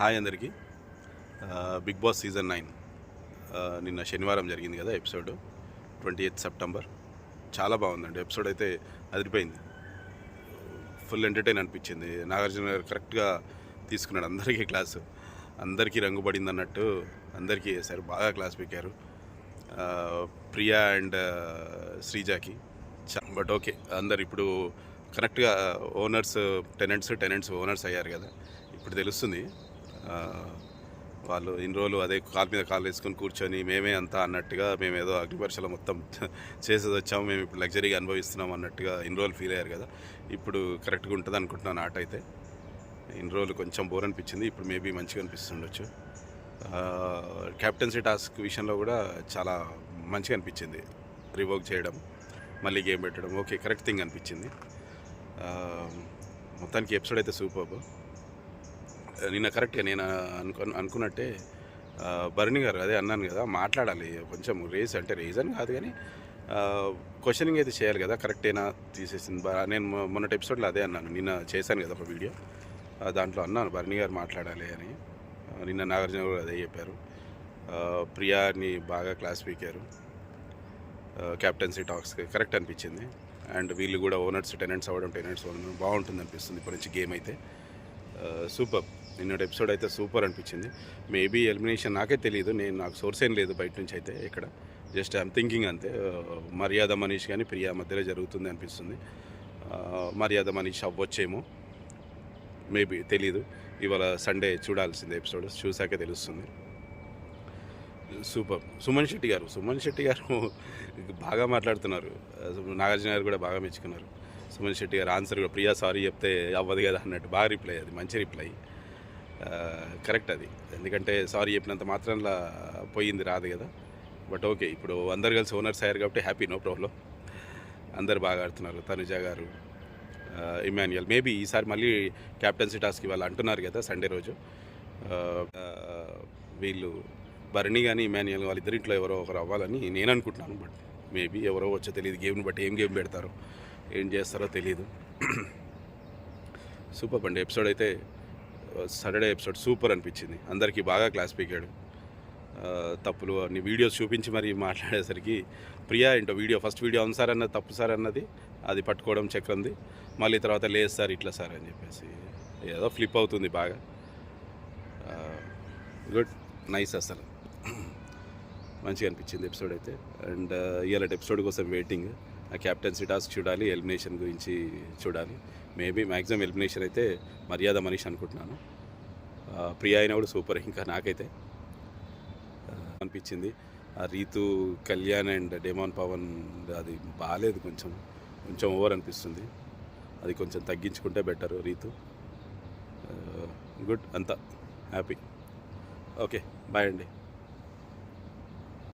Hi అందరికీ. Big boss season 9 నిన్న శనివారం జరిగింది కదా ఎపిసోడ్ 28 సెప్టెంబర్. చాలా బాగుందండి ఎపిసోడ్, అయితే అదిరిపోయింది. ఫుల్ ఎంటర్టైన్ అనిపించింది. నాగార్జున గారు కరెక్ట్గా తీసుకున్నాడు అందరికీ క్లాసు, అందరికీ రంగుపడింది అన్నట్టు అందరికీ వేశారు, బాగా క్లాస్ పీకారు ప్రియా అండ్ శ్రీజాకి. బట్ ఓకే, అందరు ఇప్పుడు కరెక్ట్గా ఓనర్స్ టెనెంట్స్ ఓనర్స్ అయ్యారు కదా. ఇప్పుడు తెలుస్తుంది వాళ్ళు ఇన్ని రోజులు అదే కాలు మీద కాలు వేసుకొని కూర్చొని మేమే అంతా అన్నట్టుగా, మేము ఏదో అగ్నిపరీక్షలో మొత్తం చేసేది వచ్చాము, మేము ఇప్పుడు లగ్జరీగా అనుభవిస్తున్నాం అన్నట్టుగా ఇన్ని రోజులు ఫీల్ అయ్యారు కదా. ఇప్పుడు కరెక్ట్గా ఉంటుంది అనుకుంటున్నాను. ఆట అయితే ఇన్ని రోజులు కొంచెం బోర్ అనిపించింది, ఇప్పుడు మేబీ మంచిగా అనిపిస్తుండొచ్చు. క్యాప్టెన్సీ టాస్క్ విషయంలో కూడా చాలా మంచిగా అనిపించింది. రివోక్ చేయడం, మళ్ళీ గేమ్ పెట్టడం, ఓకే కరెక్ట్ థింగ్ అనిపించింది. మొత్తానికి ఎపిసోడ్ అయితే సూపర్. నిన్న కరెక్ట్గా నేను అనుకున్నట్టే భరణి గారు అదే అన్నాను కదా, మాట్లాడాలి కొంచెం రేస్ అంటే రీజన్ కాదు కానీ క్వశ్చనింగ్ అయితే చేయాలి కదా, కరెక్టేనా తీసేసింది. నేను మొన్నటి ఎపిసోడ్లో అదే అన్నాను, నిన్న చేశాను కదా ఒక వీడియో, దాంట్లో అన్నాను భరణి గారు మాట్లాడాలి అని. నిన్న నాగార్జున గారు అదే చెప్పారు. ప్రియాని బాగా క్లాస్ పీకారు. క్యాప్టెన్సీ టాక్స్ కరెక్ట్ అనిపించింది. అండ్ వీళ్ళు కూడా ఓనర్స్ టెనెంట్స్ అవ్వడం బాగుంటుంది అనిపిస్తుంది ఇప్పటి నుంచి గేమ్ అయితే. సూపర్. నిన్నటి ఎపిసోడ్ అయితే సూపర్ అనిపించింది. మేబీ ఎలిమినేషన్ నాకే తెలియదు, నాకు సోర్స్ ఏం లేదు బయట నుంచి అయితే ఇక్కడ, జస్ట్ ఐమ్ థింకింగ్ అంతే. మర్యాద మనీష్ కానీ ప్రియా మధ్యలో జరుగుతుంది అనిపిస్తుంది. మర్యాద మనీష్ అవ్వచ్చేమో, మేబీ తెలీదు. ఇవాళ సండే చూడాల్సిందే ఎపిసోడ్, చూసాకే తెలుస్తుంది. సూపర్. సుమన్ శెట్టి గారు బాగా మాట్లాడుతున్నారు. నాగార్జున గారు కూడా బాగా మెచ్చుకున్నారు. సుమన్ శెట్టి గారు ఆన్సర్ కూడా ప్రియా సారీ చెప్తే అవ్వదు కదా అన్నట్టు బాగా రిప్లై, అది మంచి రిప్లై, కరెక్ట్ అది. ఎందుకంటే సారీ చెప్పినంత మాత్రంలో పోయింది రాదు కదా. బట్ ఓకే, ఇప్పుడు అందరు కలిసి ఓనర్స్ అయ్యారు కాబట్టి హ్యాపీ, నో ప్రాబ్లం. అందరు బాగా ఆడుతున్నారు. తనుజ గారు, ఇమాన్యుయల్, మేబీ ఈసారి మళ్ళీ క్యాప్టెన్సీ టాస్క్ ఇవాళ అంటున్నారు కదా సండే రోజు. వీళ్ళు భరణి కానీ ఇమాన్యుయల్ వాళ్ళిద్దరింట్లో ఎవరో ఒకరు అవ్వాలని నేను అనుకుంటున్నాను. బట్ మేబీ ఎవరో వచ్చో తెలియదు, గేమ్ని బట్టి ఏం గేమ్ పెడతారో ఏం చేస్తారో తెలీదు. సూపర్ అండి ఎపిసోడ్ అయితే. సాటర్డే ఎపిసోడ్ సూపర్ అనిపించింది. అందరికీ బాగా క్లాస్ పీకాడు. తప్పులు అన్ని వీడియోస్ చూపించి మరి మాట్లాడేసరికి ప్రియా ఏంటో ఫస్ట్ వీడియో అవును సార్ అన్నది తప్పు సార్ అన్నది, అది పట్టుకోవడం చక్రంది, మళ్ళీ తర్వాత లేదు సార్ ఇట్లా సార్ అని చెప్పేసి ఏదో ఫ్లిప్ అవుతుంది బాగా. గుడ్, నైస్, అసలు మంచిగా అనిపించింది ఎపిసోడ్ అయితే. అండ్ ఇవాళ ఎపిసోడ్ కోసం వెయిటింగ్. ఆ క్యాప్టెన్సీ టాస్క్ చూడాలి, ఎలిమినేషన్ గురించి చూడాలి. మేబీ మ్యాక్సిమం ఎలిమినేషన్ అయితే మర్యాద మనీష్ అనుకుంటున్నాను. ప్రియా అయినా కూడా సూపర్. ఇంకా నాకైతే అనిపించింది ఆ రీతు, కళ్యాణ్ అండ్ డెమాన్ పవన్ అది బాగాలేదు, కొంచెం ఓవర్ అనిపిస్తుంది. అది కొంచెం తగ్గించుకుంటే బెటర్. రీతు గుడ్, అంతా హ్యాపీ. ఓకే, బాయ్ అండి.